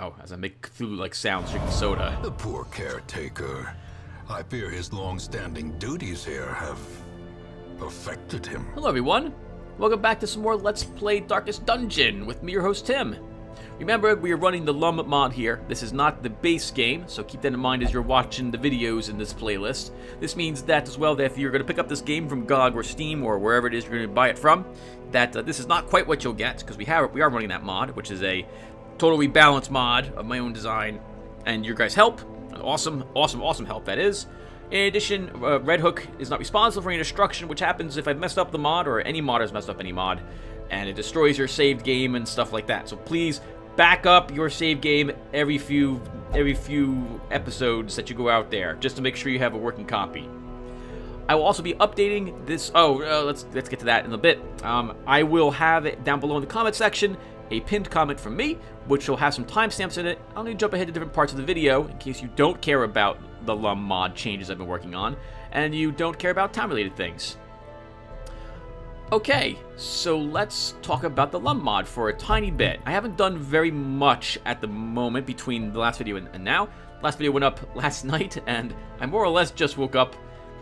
Oh, as I make Cthulhu-like sounds drinking soda. The poor caretaker. I fear his long-standing duties here have affected him. Hello everyone, welcome back to some more Let's Play Darkest Dungeon with me, your host Tim. Remember, we are running the LUNM mod here. This is not the base game, so keep that in mind as you're watching the videos in this playlist. This means that as well, that if you're going to pick up this game from GOG or Steam or wherever it is you're going to buy it from, that this is not quite what you'll get, because we are running that mod, which is a total rebalance mod of my own design, and your guys' help. Awesome help, that is. In addition, Red Hook is not responsible for any destruction, which happens if I've messed up the mod, or any mod has messed up any mod, and it destroys your saved game and stuff like that. So please back up your save game every few episodes that you go out there, just to make sure you have a working copy. I will also be updating this. Let's get to that in a bit. I will have it down below in the comment section, a pinned comment from me, which will have some timestamps in it. I'll need to jump ahead to different parts of the video in case you don't care about the LUNM mod changes I've been working on, and you don't care about time-related things. Okay, so let's talk about the LUNM mod for a tiny bit. I haven't done very much at the moment between the last video and now. The last video went up last night, and I more or less just woke up.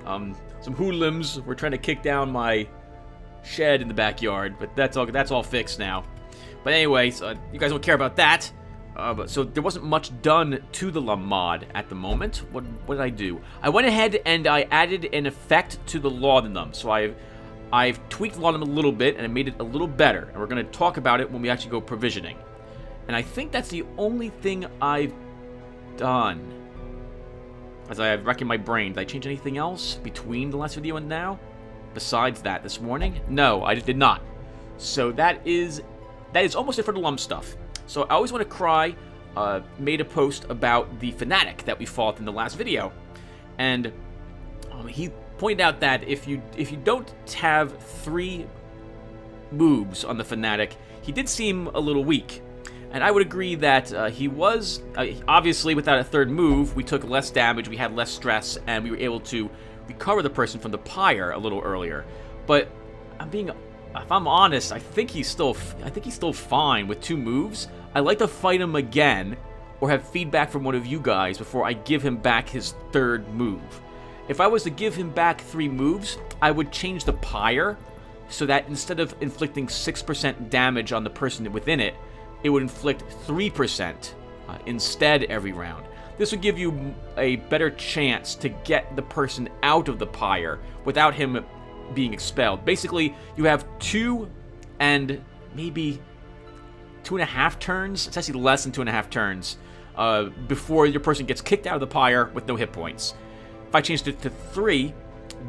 Some hoodlums were trying to kick down my shed in the backyard, but that's all fixed now. But anyway, so you guys don't care about that. So there wasn't much done to the LUNM mod at the moment. What did I do? I went ahead and I added an effect to the LUNM. So I've tweaked LUNM a little bit and I made it a little better. And we're going to talk about it when we actually go provisioning. And I think that's the only thing I've done. As I reckon my brain, did I change anything else between the last video and now? Besides that this morning? No, I did not. So that is almost it for the LUNM stuff. So I always want to cry made a post about the fanatic that we fought in the last video, and he pointed out that if you don't have 3 moves on the fanatic, he did seem a little weak. And I would agree that he was obviously without a 3rd move, we took less damage, we had less stress, and we were able to recover the person from the pyre a little earlier. But if I'm honest, I think he's still fine with 2 moves. I'd like to fight him again, or have feedback from one of you guys before I give him back his 3rd move. If I was to give him back 3 moves, I would change the pyre so that instead of inflicting 6% damage on the person within it, it would inflict 3% instead every round. This would give you a better chance to get the person out of the pyre without him being expelled. Basically, you have 2 and maybe 2.5 turns. It's actually less than 2.5 turns before your person gets kicked out of the pyre with no hit points. If I changed it to 3,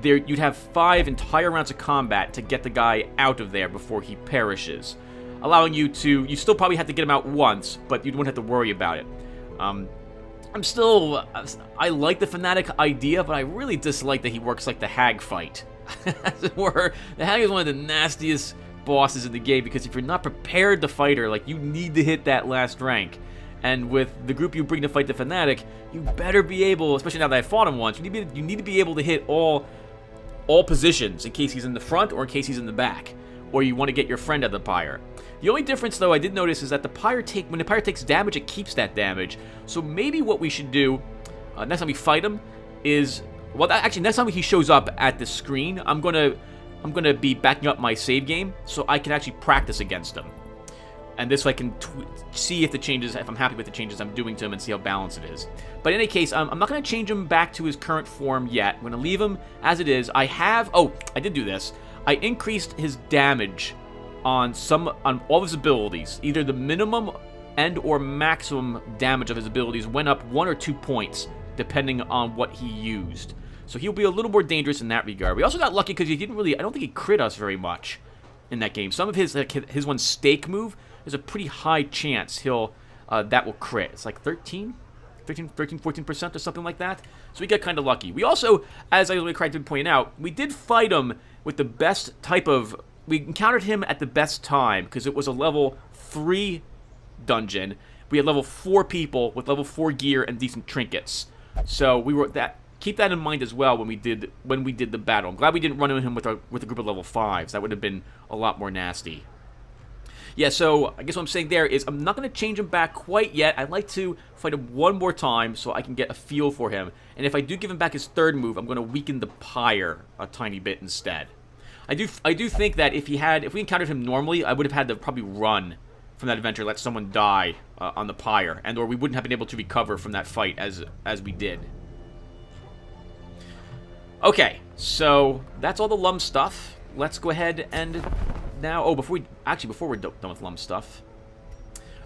you'd have 5 entire rounds of combat to get the guy out of there before he perishes, allowing you to. You still probably have to get him out once, but you wouldn't have to worry about it. I like the fanatic idea, but I really dislike that he works like the hag fight. As it were, the hag is one of the nastiest bosses in the game, because if you're not prepared to fight her, like, you need to hit that last rank. And with the group you bring to fight the fanatic, you better be able, especially now that I fought him once, you need to be able to hit all positions in case he's in the front or in case he's in the back, or you want to get your friend out of the pyre. The only difference, though, I did notice is that when the pyre takes damage, it keeps that damage. So maybe what we should do next time we fight him is, well, actually, next time he shows up at the screen, I'm gonna be backing up my save game so I can actually practice against him, and this way I can see if I'm happy with the changes I'm doing to him and see how balanced it is. But in any case, I'm not gonna change him back to his current form yet. I'm gonna leave him as it is. I did do this. I increased his damage on all of his abilities. Either the minimum and or maximum damage of his abilities went up 1 or 2 points depending on what he used. So he'll be a little more dangerous in that regard. We also got lucky because I don't think he crit us very much in that game. Some of his one stake move, there's a pretty high chance that will crit. It's like 14% or something like that. So we got kind of lucky. We also, as I really tried to point out, we did fight him with the best type of. We encountered him at the best time because it was a level 3 dungeon. We had level 4 people with level 4 gear and decent trinkets. So we were that. Keep that in mind as well when we did the battle. I'm glad we didn't run into him with a group of level 5s. That would have been a lot more nasty. Yeah, so I guess what I'm saying there is I'm not going to change him back quite yet. I'd like to fight him one more time so I can get a feel for him. And if I do give him back his third move, I'm going to weaken the pyre a tiny bit instead. I do think that if we encountered him normally, I would have had to probably run from that adventure, let someone die on the pyre, and or we wouldn't have been able to recover from that fight as we did. Okay, so that's all the LUM stuff. Let's go ahead and now... Oh, before we're done with LUM stuff.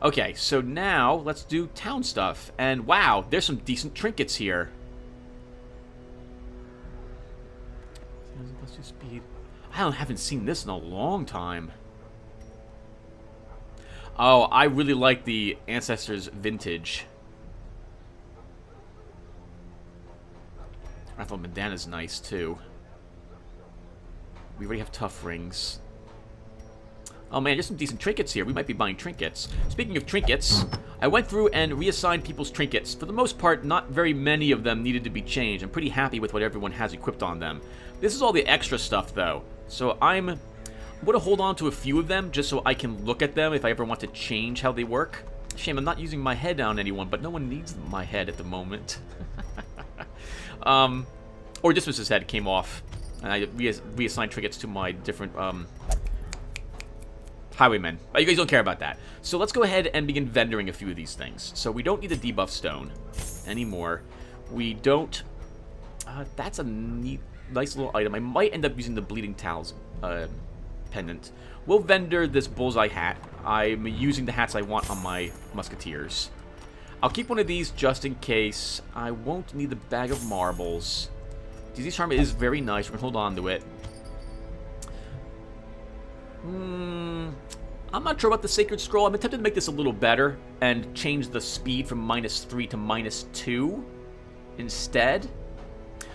Okay, so now let's do town stuff. And wow, there's some decent trinkets here. Speed. I haven't seen this in a long time. Oh, I really like the Ancestors Vintage. I thought Bandana's nice, too. We already have tough rings. Oh man, there's some decent trinkets here. We might be buying trinkets. Speaking of trinkets, I went through and reassigned people's trinkets. For the most part, not very many of them needed to be changed. I'm pretty happy with what everyone has equipped on them. This is all the extra stuff, though. So I'm going to hold on to a few of them just so I can look at them if I ever want to change how they work. Shame I'm not using my head on anyone, but no one needs my head at the moment. Or Dismas's head came off, and I reassigned trinkets to my different highwaymen. But you guys don't care about that. So let's go ahead and begin vendoring a few of these things. So we don't need the debuff stone anymore. We don't... that's a nice little item. I might end up using the Bleeding Towels pendant. We'll vendor this bullseye hat. I'm using the hats I want on my musketeers. I'll keep one of these just in case. I won't need the bag of marbles. Disease Charm is very nice. We're going to hold on to it. I'm not sure about the Sacred Scroll. I'm tempted to make this a little better and change the speed from -3 to -2 instead.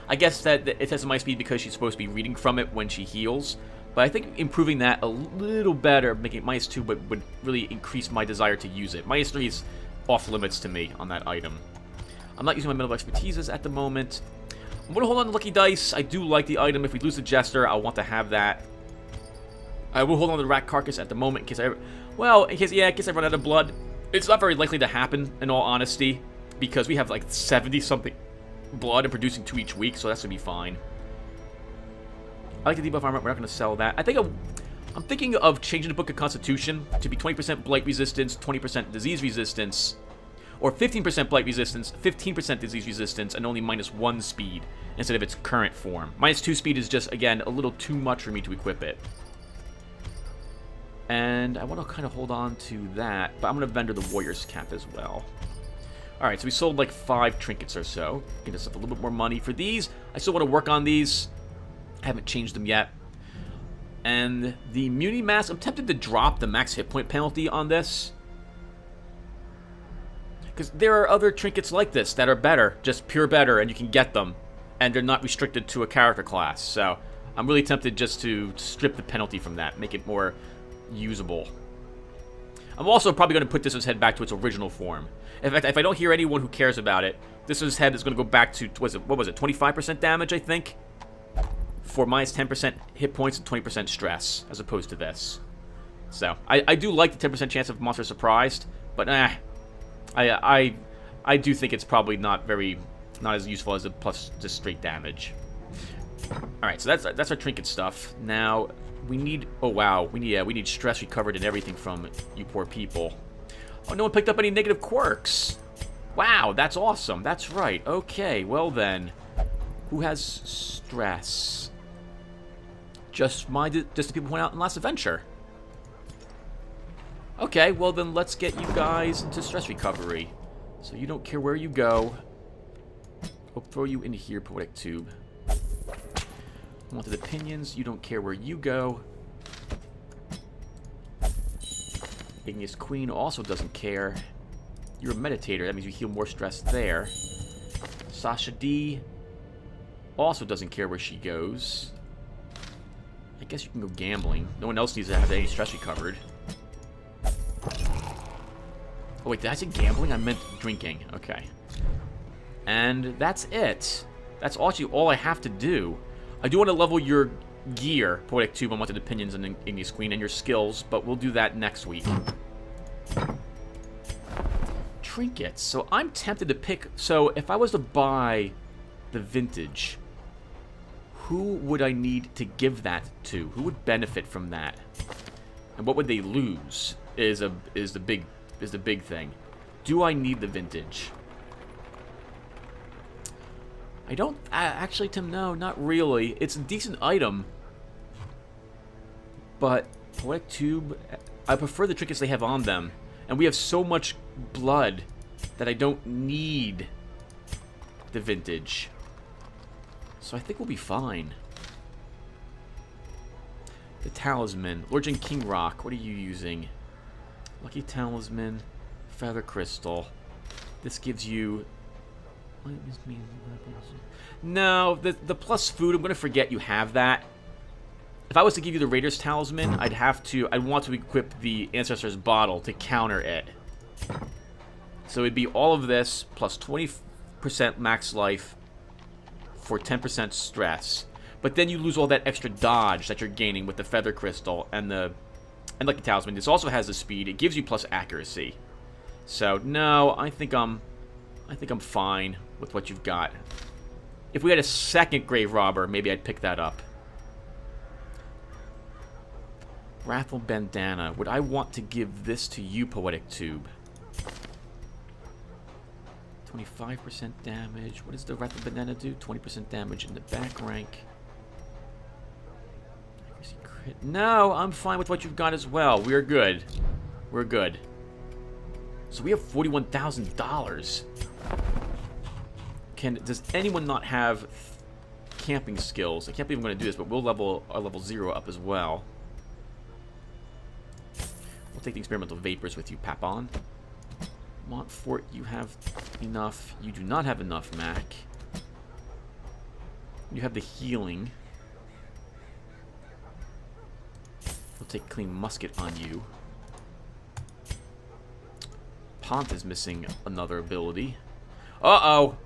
I guess that it has my speed because she's supposed to be reading from it when she heals. But I think improving that a little better, making it -2, would really increase my desire to use it. -3 is off limits to me on that item. I'm not using my Medal of Expertises at the moment. I'm going to hold on to Lucky Dice. I do like the item. If we lose the Jester, I'll want to have that. I will hold on to the Rat Carcass at the moment in case I... Well, in case I run out of blood. It's not very likely to happen, in all honesty, because we have like 70-something blood and producing 2 each week, so that's going to be fine. I like the debuff armor. We're not going to sell that. I'm thinking of changing the Book of Constitution to be 20% blight resistance, 20% disease resistance, or 15% blight resistance, 15% disease resistance, and only -1 speed instead of its current form. -2 speed is just, again, a little too much for me to equip it. And I want to kind of hold on to that, but I'm going to vendor the Warrior's Cap as well. Alright, so we sold like 5 trinkets or so. Get us up a little bit more money for these. I still want to work on these. I haven't changed them yet. And the Immunity Mask, I'm tempted to drop the max hit point penalty on this. Because there are other trinkets like this that are better, just pure better, and you can get them. And they're not restricted to a character class. So I'm really tempted just to strip the penalty from that, make it more usable. I'm also probably going to put this head back to its original form. In fact, if I don't hear anyone who cares about it, this head is going to go back to, what was it, 25% damage, I think? For -10% hit points and 20% stress, as opposed to this. So, I do like the 10% chance of monster surprised, but I do think it's probably not as useful as the plus just straight damage. Alright, so that's our trinket stuff. Now, we need... Oh, wow. We need stress recovered and everything from you poor people. Oh, no one picked up any negative quirks. Wow, that's awesome. That's right. Okay, well then. Who has stress? Just the people who went out in last adventure. Okay, well then let's get you guys into stress recovery. So you don't care where you go. I'll throw you into here, Poetic Tube. Wanted Opinions, you don't care where you go. Igneous Queen also doesn't care. You're a meditator, that means you heal more stress there. Sasha D also doesn't care where she goes. I guess you can go gambling. No one else needs to have any stress recovered. Oh wait, did I say gambling? I meant drinking. Okay. And that's it. That's actually all I have to do. I do want to level your gear, Poetic Tube, Unwanted Opinions, and Igneous Queen, and your skills, but we'll do that next week. Trinkets. So I'm tempted to pick... So if I was to buy the vintage, who would I need to give that to? Who would benefit from that? And what would they lose is the big thing. Do I need the vintage? I don't... actually, Tim, no, not really. It's a decent item. But Poetic Tube... I prefer the trinkets they have on them. And we have so much blood that I don't need the vintage. So I think we'll be fine. The Talisman. Lord King Rock. What are you using? Lucky Talisman. Feather Crystal. This gives you... No, the plus food, I'm going to forget you have that. If I was to give you the Raider's Talisman, I'd want to equip the Ancestor's Bottle to counter it. So it'd be all of this, plus 20% max life for 10% stress. But then you lose all that extra dodge that you're gaining with the Feather Crystal and Lucky Talisman. This also has the speed. It gives you plus accuracy. So, no, I think I'm fine with what you've got. If we had a second Grave Robber, maybe I'd pick that up. Wrathful Bandana. Would I want to give this to you, Poetic Tube? 25% damage. What does the Wrathful Bandana do? 20% damage in the back rank. Accuracy crit. No, I'm fine with what you've got as well. We're good. We're good. So we have $41,000. Does anyone not have camping skills? I can't believe I'm going to do this, but we'll level our level 0 up as well. We'll take the experimental vapors with you, Papon. Montfort, you have enough. You do not have enough, Mac. You have the healing. We'll take clean musket on you. Pont is missing another ability. Uh-oh.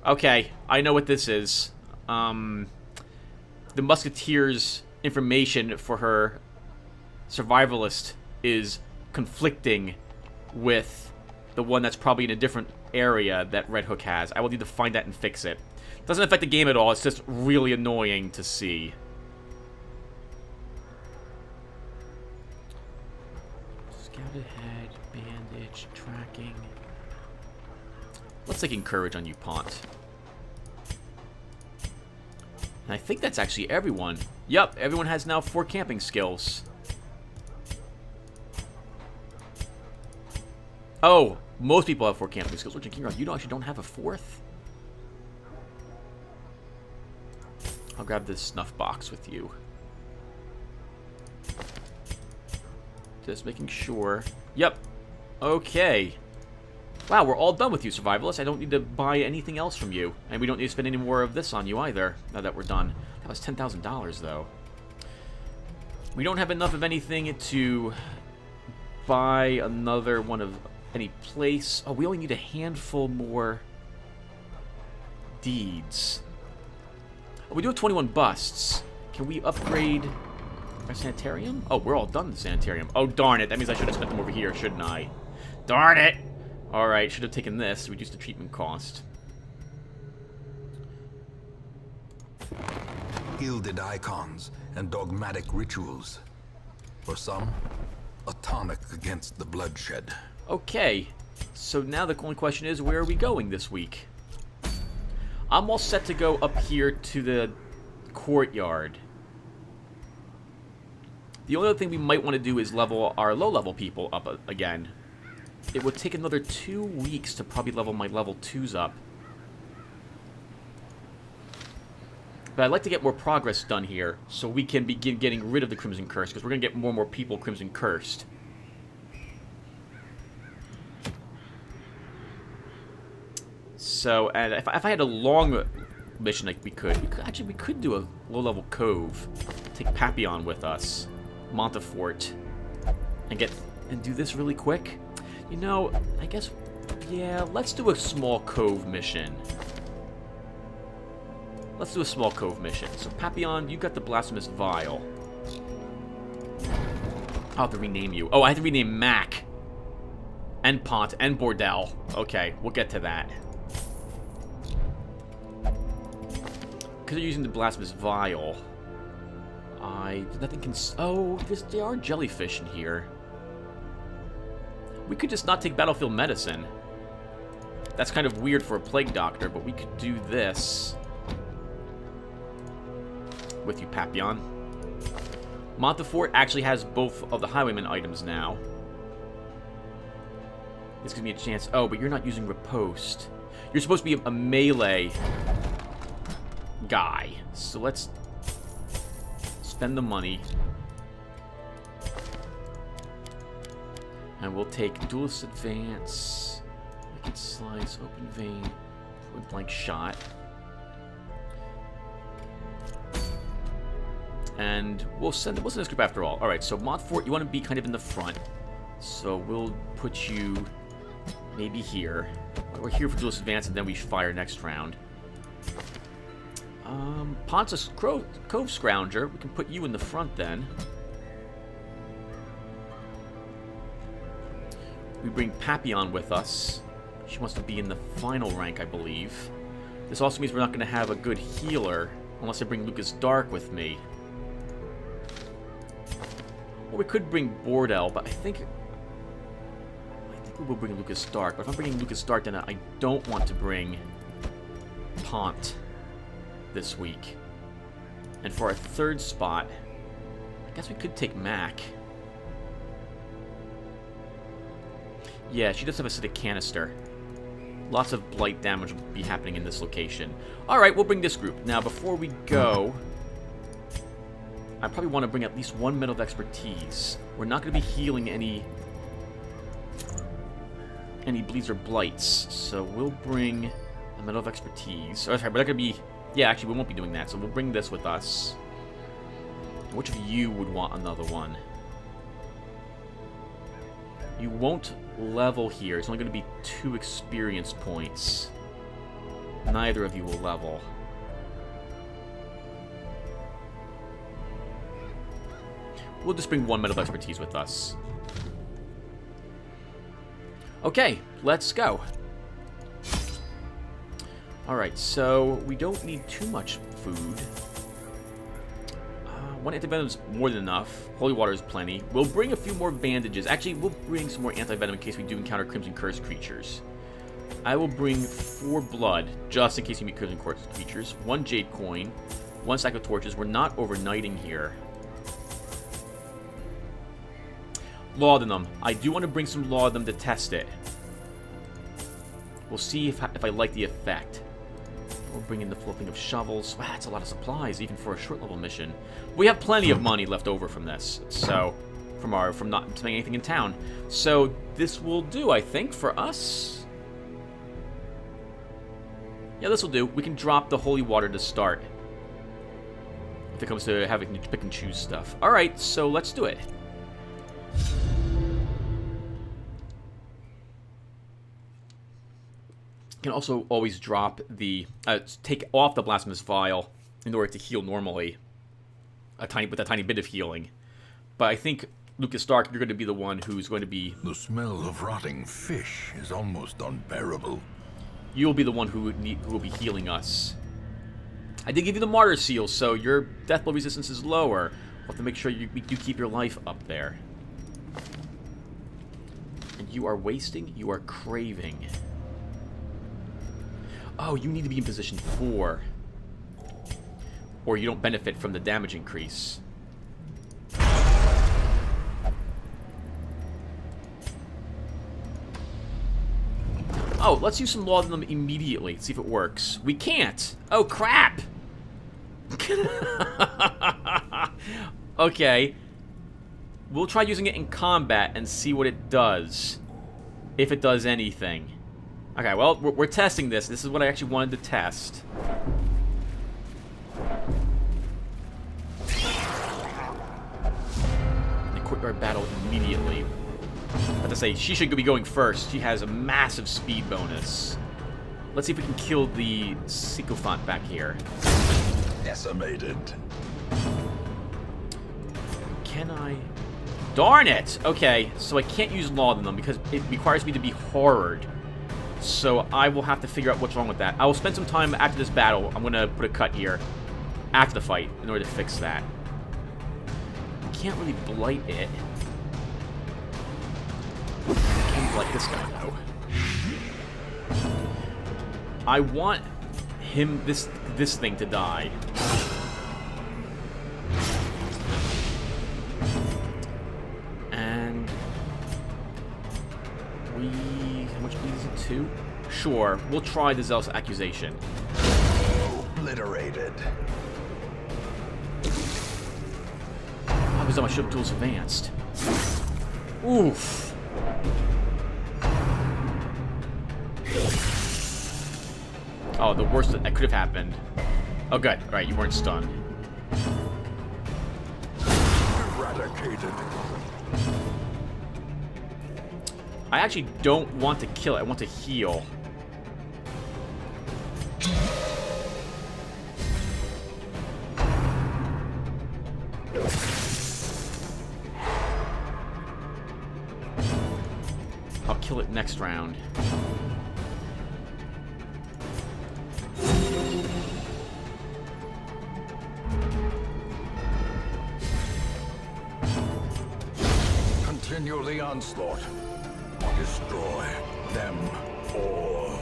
Okay, I know what this is. The Musketeer's information for her survivalist is conflicting with the one that's probably in a different area that Red Hook has. I will need to find that and fix it. Doesn't affect the game at all, it's just really annoying to see. Scouted head, bandage, tracking. Let's take Encourage on you, Pont. And I think that's actually everyone. Yep, everyone has now 4 camping skills. Oh, most people have 4 camping skills. Lord King Rock, you actually don't have a 4th? I'll grab this snuff box with you. Just making sure. Yep. Okay. Wow, we're all done with you, Survivalist. I don't need to buy anything else from you. And we don't need to spend any more of this on you either, now that we're done. That was $10,000, though. We don't have enough of anything to buy another one of any place. Oh, we only need a handful more deeds. Oh, we do have 21 busts. Can we upgrade our sanitarium? Oh, we're all done with the sanitarium. Oh, darn it. That means I should have spent them over here, shouldn't I? Darn it! Alright, should have taken this to reduce the treatment cost. Gilded icons and dogmatic rituals. For some, a tonic against the bloodshed. Okay, so now the only question is, where are we going this week? I'm all set to go up here to the courtyard. The only other thing we might want to do is level our low-level people up again. It would take another 2 weeks to probably level my level 2s up. But I'd like to get more progress done here, so we can begin getting rid of the Crimson Curse, because we're going to get more and more people Crimson Cursed. So, and if I had a long mission, like we could do a low-level Cove. Take Papillon with us, Montefort, and do this really quick. You know, I guess, yeah, let's do a small Cove mission. Let's do a small cove mission. So, Papillon, you got the Blasphemous Vial. I'll have to rename you. Oh, I have to rename Mac. And Pont and Bordel. Okay, we'll get to that. Because they're using the Blasphemous Vial. Nothing can... Oh, there are jellyfish in here. We could just not take battlefield medicine. That's kind of weird for a plague doctor, but we could do this. With you, Papillon. Montefort actually has both of the Highwayman items now. This gives me a chance. Oh, but you're not using Riposte. You're supposed to be a melee guy. So let's spend the money. And we'll take Duelist Advance. Wicked Slice, Open Vein, Point Blank Shot. And we'll send this group after all. Alright, so Montfort, you want to be kind of in the front. So we'll put you maybe here. We're here for Duelist Advance, and then we fire next round. Pontus Cove Scrounger. We can put you in the front then. We bring Papillon with us. She wants to be in the final rank, I believe. This also means we're not going to have a good healer unless I bring Lucas Dark with me. Or we could bring Bordel, but I think we will bring Lucas Dark. But if I'm bringing Lucas Dark, then I don't want to bring Pont this week. And for our third spot, I guess we could take Mac. Yeah, she does have acidic canister. Lots of blight damage will be happening in this location. Alright, we'll bring this group. Now, before we go, I probably want to bring at least one Medal of Expertise. We're not going to be healing any bleeds or blights, so we'll bring a Medal of Expertise. Oh, sorry, we're not going to be... Yeah, actually, we won't be doing that, so we'll bring this with us. Which of you would want another one? You won't level here. It's only going to be 2 experience points. Neither of you will level. We'll just bring one Medal of Expertise with us. Okay, let's go. Alright, so we don't need too much food. One antivenom is more than enough. Holy water is plenty. We'll bring a few more bandages. Actually, we'll bring some more antivenom in case we do encounter Crimson Curse creatures. I will bring 4 blood, just in case we meet Crimson Curse creatures. 1 jade coin. 1 stack of torches. We're not overnighting here. Laudanum. I do want to bring some Laudanum to test it. We'll see if I like the effect. We'll bring in the flipping of shovels. Wow, that's a lot of supplies, even for a short level mission. We have plenty of money left over from this, so from not spending anything in town. So this will do, I think, for us. Yeah, this will do. We can drop the holy water to start. If it comes to having to pick and choose stuff. All right, so let's do it. You can also always drop the take off the Blasphemous Vial in order to heal normally, with a tiny bit of healing. But I think Lucas Stark, you're going to be the one who's going to be. The smell of rotting fish is almost unbearable. You'll be the one who will be healing us. I did give you the Martyr Seal, so your death blow resistance is lower. We'll have to make sure you keep your life up there. And you are wasting. You are craving. Oh, you need to be in position 4. Or you don't benefit from the damage increase. Oh, let's use some laudanum immediately. See if it works. We can't. Oh, crap. Okay. We'll try using it in combat and see what it does. If it does anything. Okay, well, we're testing this. This is what I actually wanted to test. And quit our battle immediately. I have to say, she should be going first. She has a massive speed bonus. let's see if we can kill the sycophant back here. Decimated. Can I? Darn it! Okay, so I can't use laudanum because it requires me to be horrored. So I will have to figure out what's wrong with that. I will spend some time after this battle. I'm going to put a cut here after the fight in order to fix that. I can't really blight it. I can blight this guy, though. I want him, this thing to die. And how much bleed is it? 2? Sure, we'll try the Zealous Accusation. Obliterated. I was on my ship tools advanced. Oof. Oh, the worst that could have happened. Oh, good. All right, you weren't stunned. Eradicated. I actually don't want to kill it. I want to heal. I'll kill it next round. Continue the onslaught. Destroy them all.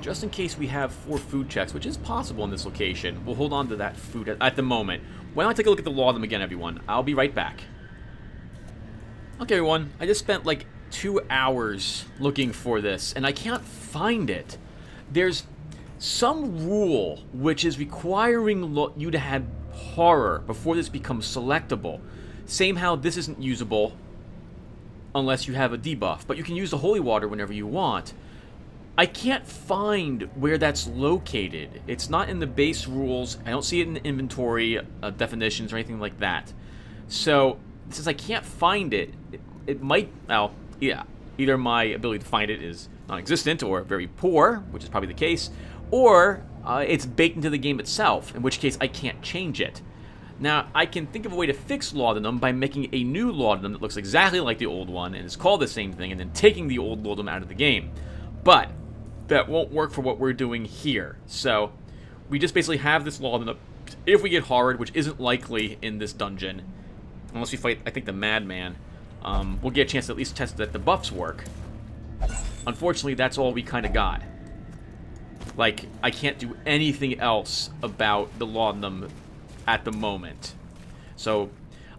Just in case we have 4 food checks, which is possible in this location, we'll hold on to that food at the moment. Why don't I take a look at the laudanum again, everyone? I'll be right back. Okay, everyone. I just spent like 2 hours looking for this, and I can't find it. There's some rule which is requiring you to have horror before this becomes selectable. Same how this isn't usable unless you have a debuff, but you can use the holy water whenever you want. I can't find where that's located. It's not in the base rules. I don't see it in the inventory definitions or anything like that. So, since I can't find it, it might, well, yeah, either my ability to find it is non-existent or very poor, which is probably the case, or it's baked into the game itself, in which case I can't change it. Now, I can think of a way to fix laudanum by making a new laudanum that looks exactly like the old one and is called the same thing, and then taking the old laudanum out of the game. But that won't work for what we're doing here. So we just basically have this laudanum. If we get horrored, which isn't likely in this dungeon, unless we fight, I think, the Madman, we'll get a chance to at least test that the buffs work. Unfortunately, that's all we kind of got. Like, I can't do anything else about the laudanum at the moment. So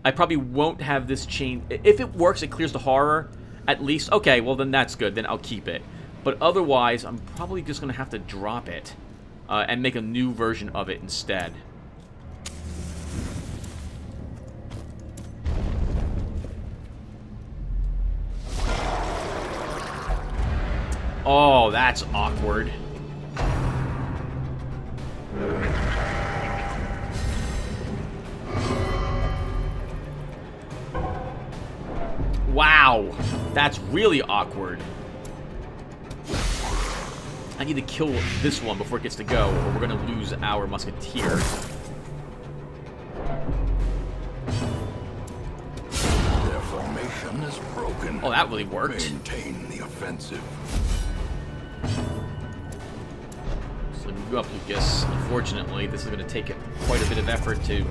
I probably won't have this chain. If it works, it clears the horror at least. Okay, well then that's good. Then I'll keep it. But otherwise, I'm probably just going to have to drop it and make a new version of it instead. Oh, that's awkward. Wow, that's really awkward. I need to kill this one before it gets to go, or we're going to lose our musketeer. Their formation is broken. Oh, that really worked. Maintain the offensive. So we go up, Lucas. Unfortunately, this is going to take quite a bit of effort to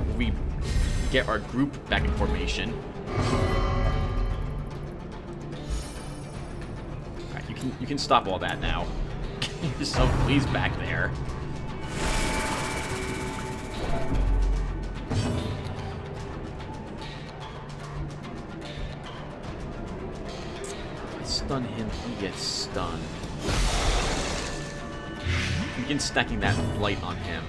get our group back in formation. Alright, you can stop all that now. You're so pleased back there. If I stun him, he gets stunned. Begin stacking that blight on him.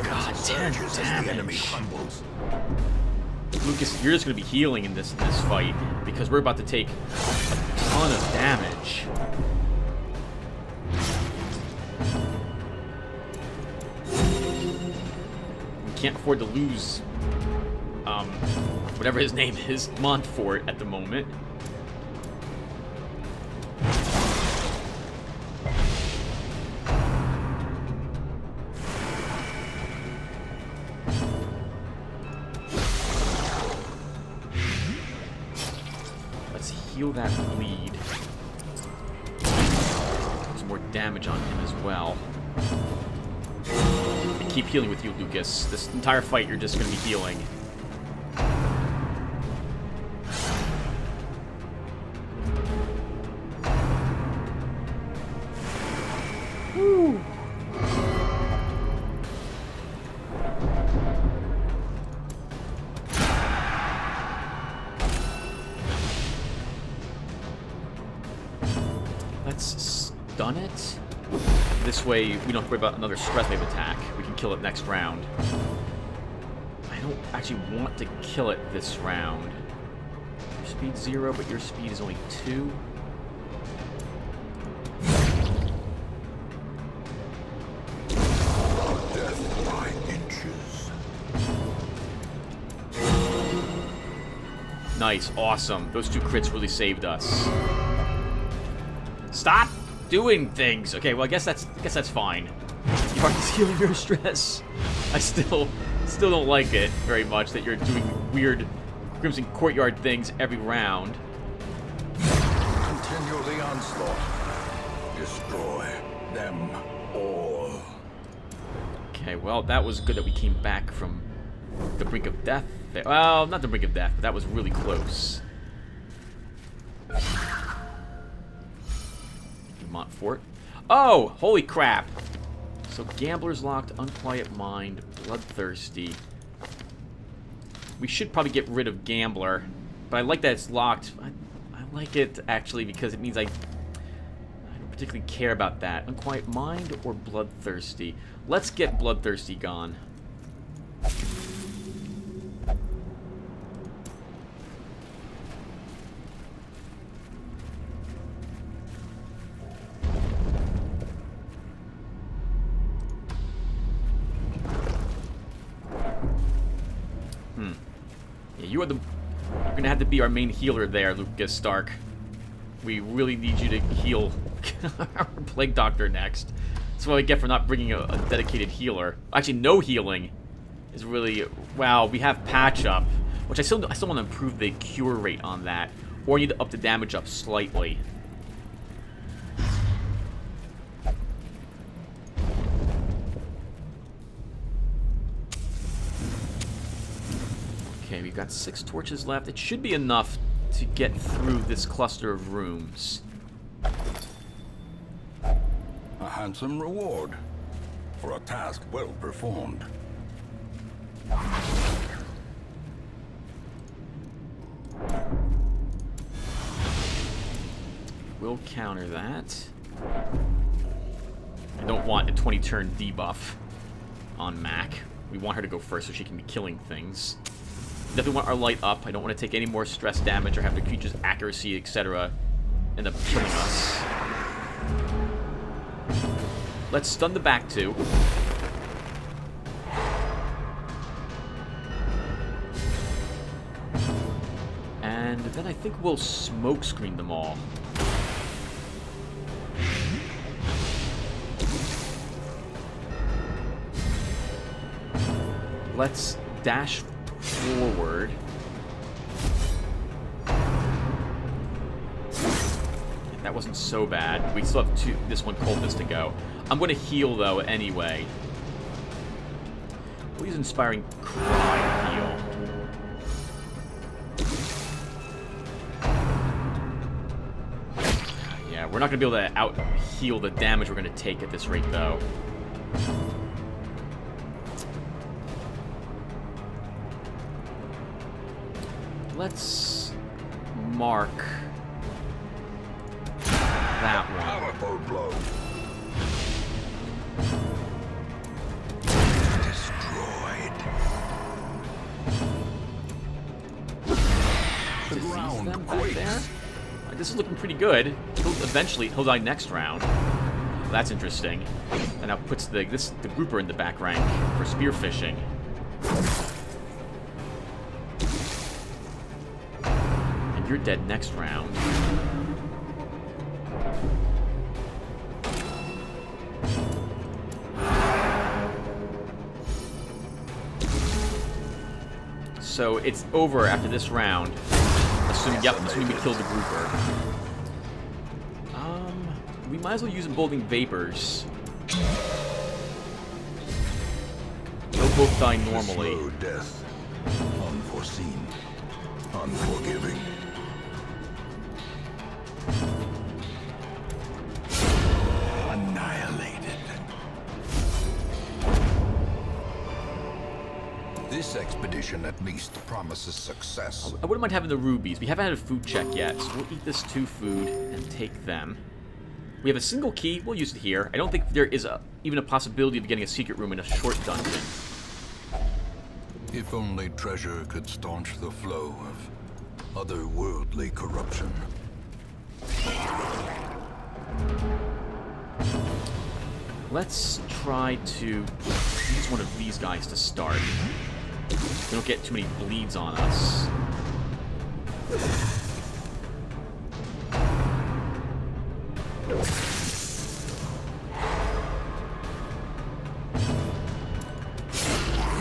God, 10 damage. Lucas, you're just going to be healing in this fight because we're about to take a ton of damage. We can't afford to lose whatever his name is, Montfort at the moment. Let's heal that bleed. There's more damage on him as well. And keep healing with you, Lucas. This entire fight, you're just going to be healing. Woo! Let's stun it. This way, we don't have to worry about another stress wave attack. We can kill it next round. I don't actually want to kill it this round. Your speed's 0, but your speed is only 2. Death by inches. Nice, awesome. Those 2 crits really saved us. Stop doing things. Okay, well I guess that's fine. You are healing your stress. I still don't like it very much that you're doing weird Crimson Courtyard things every round. Continue the onslaught. Destroy them all. Okay, well that was good that we came back from the brink of death. Well, not the brink of death, but that was really close. Montfort. Oh, holy crap. So Gambler's locked, Unquiet Mind, Bloodthirsty. We should probably get rid of Gambler, but I like that it's locked. I like it, actually, because it means I don't particularly care about that. Unquiet Mind or Bloodthirsty? Let's get Bloodthirsty gone. You're gonna have to be our main healer there, Lucas Stark. We really need you to heal our Plague Doctor next. That's what I get for not bringing a dedicated healer. Actually, no healing is really... Wow, we have Patch Up, which I still want to improve the cure rate on that, or need to up the damage up slightly. Okay, we've got 6 torches left. It should be enough to get through this cluster of rooms. A handsome reward for a task well performed. We'll counter that. I don't want a 20-turn debuff on Mac. We want her to go first so she can be killing things. Definitely want our light up. I don't want to take any more stress damage or have the creature's accuracy, etc. end up killing us. Let's stun the back 2. And then I think we'll smoke screen them all. Let's dash forward. That wasn't so bad. We still have this one cultist to go. I'm going to heal, though, anyway. We'll use Inspiring Cry heal. Yeah, we're not going to be able to out-heal the damage we're going to take at this rate, though. Let's mark that one. Powerful blow. Destroyed. The ground them back quakes. there. This is looking pretty good. He'll die next round. That's interesting. And now puts the grouper in the back rank for spearfishing. You're dead next round. So it's over after this round. Assuming we killed the grouper. We might as well use emboldening vapors. They'll both die normally. Slow death. Unforeseen. Unforgiving. Annihilated. This expedition at least promises success. I wouldn't mind having the rubies. We haven't had a food check yet, so we'll eat this 2 food and take them. We have a single key. We'll use it here. I don't think there is even a possibility of getting a secret room in a short dungeon. If only treasure could staunch the flow of otherworldly corruption. Let's try to use one of these guys to start. We don't get too many bleeds on us.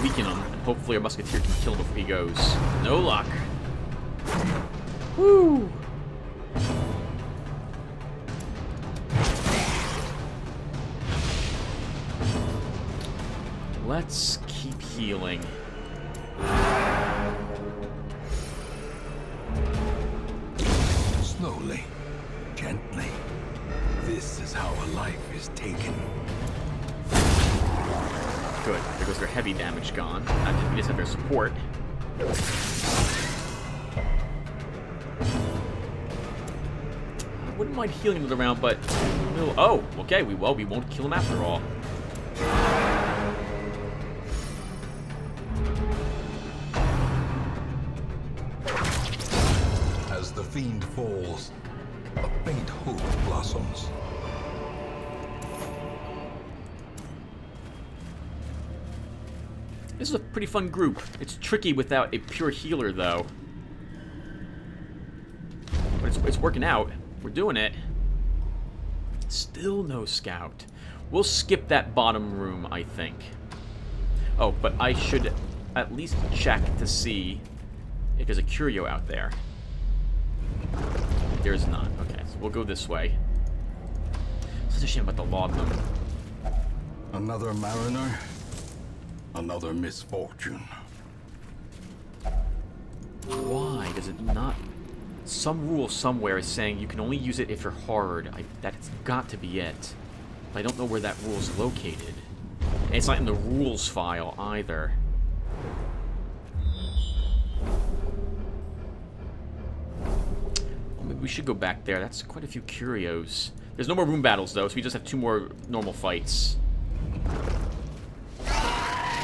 Weaken him, and hopefully our musketeer can kill him before he goes. No luck. Woo! Let's keep healing. Slowly, gently. This is how a life is taken. Good. There goes their heavy damage gone. We just have their support. I wouldn't mind healing another round, but... Oh, okay. We won't kill him after all. As the fiend falls, a faint hope blossoms. This is a pretty fun group. It's tricky without a pure healer, though. But it's working out. We're doing it. Still no scout. We'll skip that bottom room, I think. Oh, but I should at least check to see if there's a curio out there. There's not. Okay, so we'll go this way. Such a shame about the laudanum. Another mariner, another misfortune. Why does it not... Some rule somewhere is saying you can only use it if you're hard. That's got to be it. But I don't know where that rule is located. And it's not in the rules file either. Well, maybe we should go back there. That's quite a few curios. There's no more room battles, though, so we just have 2 more normal fights.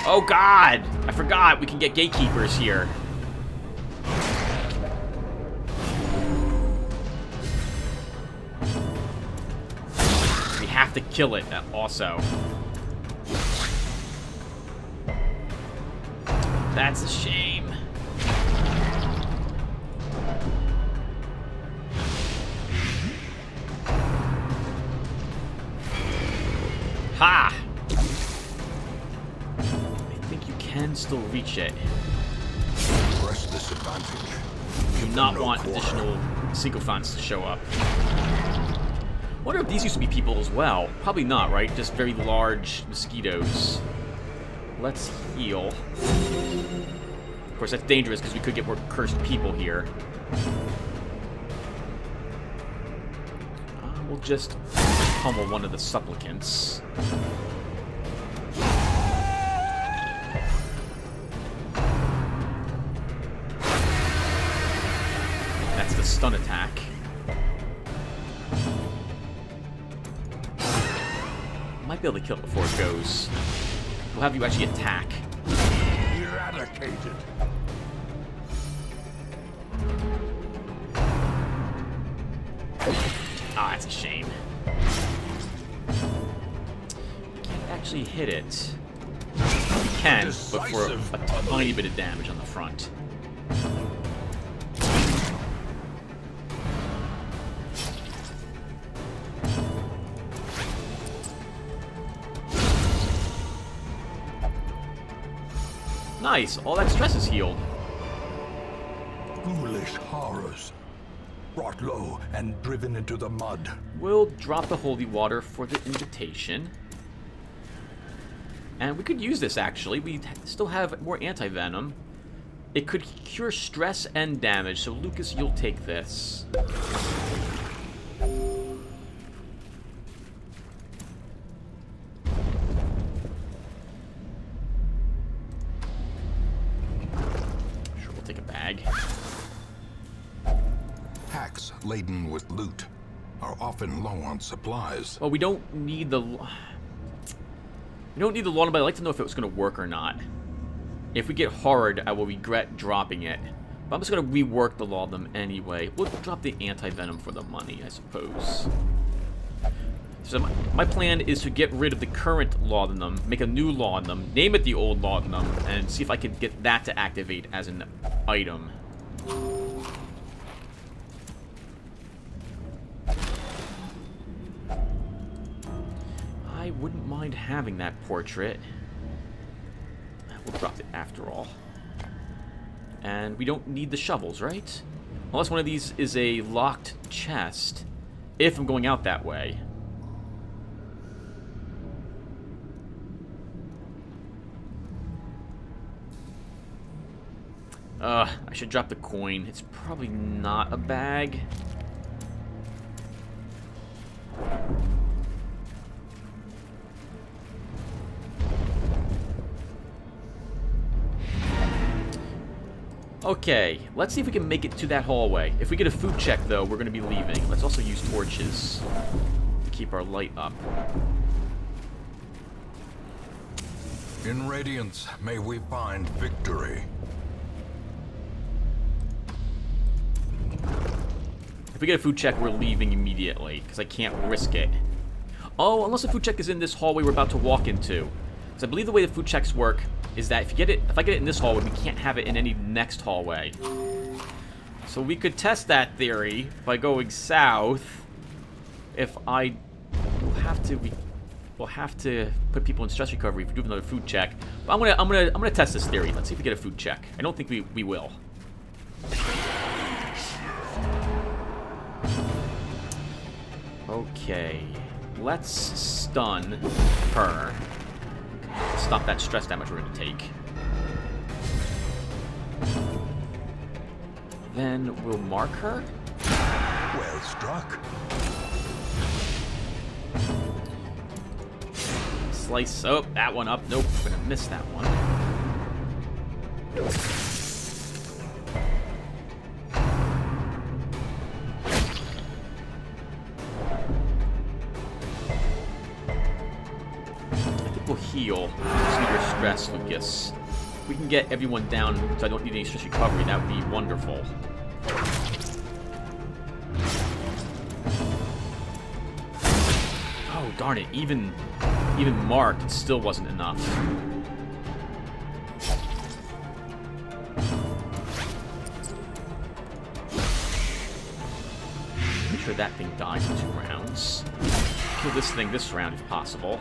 Oh, God! I forgot! We can get gatekeepers here. We have to kill it, also. That's a shame. Ha! I think you can still reach it. Press this advantage. Do not want additional sycophants to show up. I wonder if these used to be people as well. Probably not, right? Just very large mosquitoes. Let's heal. Of course, that's dangerous because we could get more cursed people here. We'll just pummel one of the supplicants. That's the stun attack. Might be able to kill it before it goes. We'll have you actually attack. Eradicated. Ah, that's a shame. Can't actually hit it. We can, but for a tiny bit of damage on the front. Nice, all that stress is healed. Foolish horrors. Brought low and driven into the mud. We'll drop the holy water for the invitation. And we could use this, actually. We still have more anti-venom. It could cure stress and damage, so Lucas, you'll take this. Sure, we'll take a bag. Packs laden with loot are often low on supplies. Well, we don't need the... We don't need the laudanum, but I'd like to know if it was going to work or not. If we get horrid, I will regret dropping it. But I'm just going to rework the laudanum anyway. We'll drop the anti-venom for the money, I suppose. So my plan is to get rid of the current laudanum, make a new laudanum, name it the old laudanum, and see if I can get that to activate as an item. I wouldn't mind having that portrait. We'll drop it after all. And we don't need the shovels, right? Unless one of these is a locked chest. If I'm going out that way. I should drop the coin. It's probably not a bag. Okay, let's see if we can make it to that hallway. If we get a food check, though, we're going to be leaving. Let's also use torches to keep our light up. In Radiance, may we find victory. If we get a food check, we're leaving immediately, because I can't risk it. Oh, unless the food check is in this hallway we're about to walk into. Because I believe the way the food checks work is that if I get it in this hallway, we can't have it in any next hallway. So we could test that theory by going south. If I we'll have to put people in stress recovery if we do another food check. But I'm gonna test this theory. Let's see if we get a food check. I don't think we will. Okay, let's stun her. Stop that stress damage we're going to take. Then we'll mark her. Well struck. Slice. Oh, that one up. Nope, I'm going to miss that one. Heal. Just need your stress, Lucas. If we can get everyone down so I don't need any stress recovery, that would be wonderful. Oh, darn it. Even marked, it still wasn't enough. Make sure that thing dies in 2 rounds. Kill this thing this round if possible.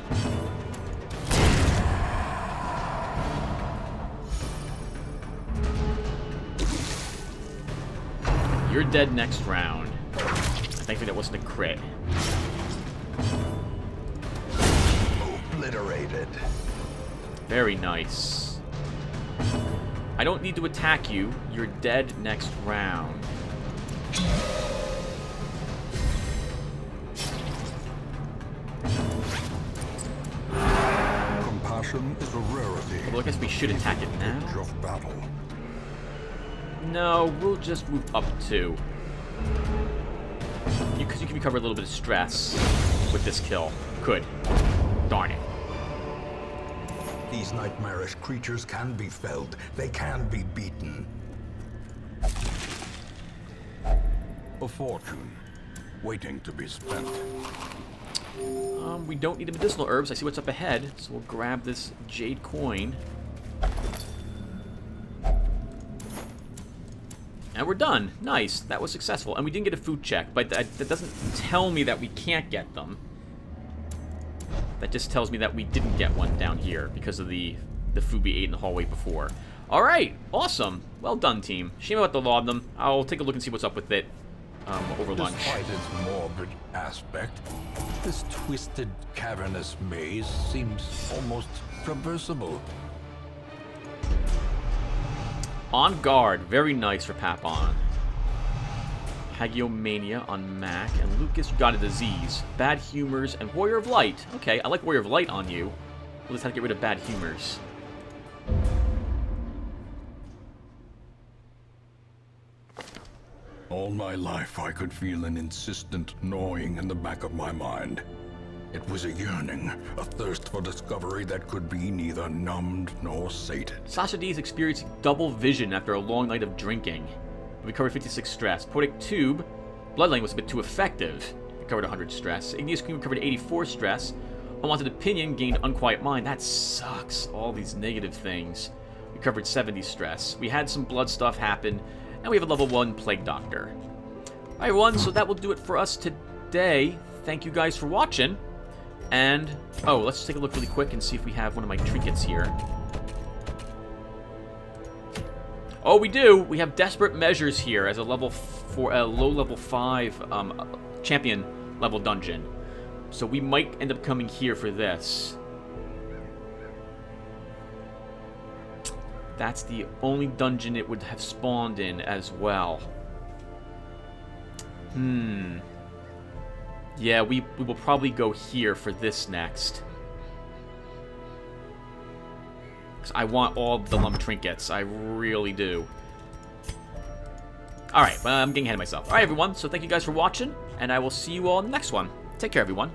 You're dead next round. Thankfully that wasn't a crit. Obliterated. Very nice. I don't need to attack you. You're dead next round. Compassion is a rarity. Although I guess we should attack it now. Edge of battle. No, we'll just move up 2. Because you can recover a little bit of stress with this kill. Good. Darn it. These nightmarish creatures can be felled. They can be beaten. A fortune, waiting to be spent. We don't need the medicinal herbs. I see what's up ahead, so we'll grab this jade coin. And we're done. Nice. That was successful. And we didn't get a food check, but that doesn't tell me that we can't get them. That just tells me that we didn't get one down here because of the the food we ate in the hallway before. Alright, awesome. Well done, team. Shame about the laudanum. I'll take a look and see what's up with it over lunch. Despite its morbid aspect, this twisted, cavernous maze seems almost traversable. On guard, very nice for Papon. Hagiomania on Mac, and Lucas, you got a disease. Bad humors and Warrior of Light. Okay, I like Warrior of Light on you. We'll just have to get rid of bad humors. All my life I could feel an insistent gnawing in the back of my mind. It was a yearning, a thirst for discovery that could be neither numbed nor sated. Sasha D is experiencing double vision after a long night of drinking. Recovered 56 stress. Poetic Tube, Bloodline was a bit too effective. Recovered 100 stress. Igneous Queen recovered 84 stress. Unwanted Opinion gained Unquiet Mind. That sucks. All these negative things. Recovered 70 stress. We had some blood stuff happen. And we have a level 1 Plague Doctor. Alright everyone, so that will do it for us today. Thank you guys for watching. And, oh, let's take a look really quick and see if we have one of my trinkets here. Oh, we do! We have Desperate Measures here as a level 4, a low level 5 champion level dungeon. So we might end up coming here for this. That's the only dungeon it would have spawned in as well. Yeah, we will probably go here for this next. 'Cause I want all the LUNM trinkets. I really do. Alright, well, I'm getting ahead of myself. Alright, everyone, so thank you guys for watching, and I will see you all in the next one. Take care, everyone.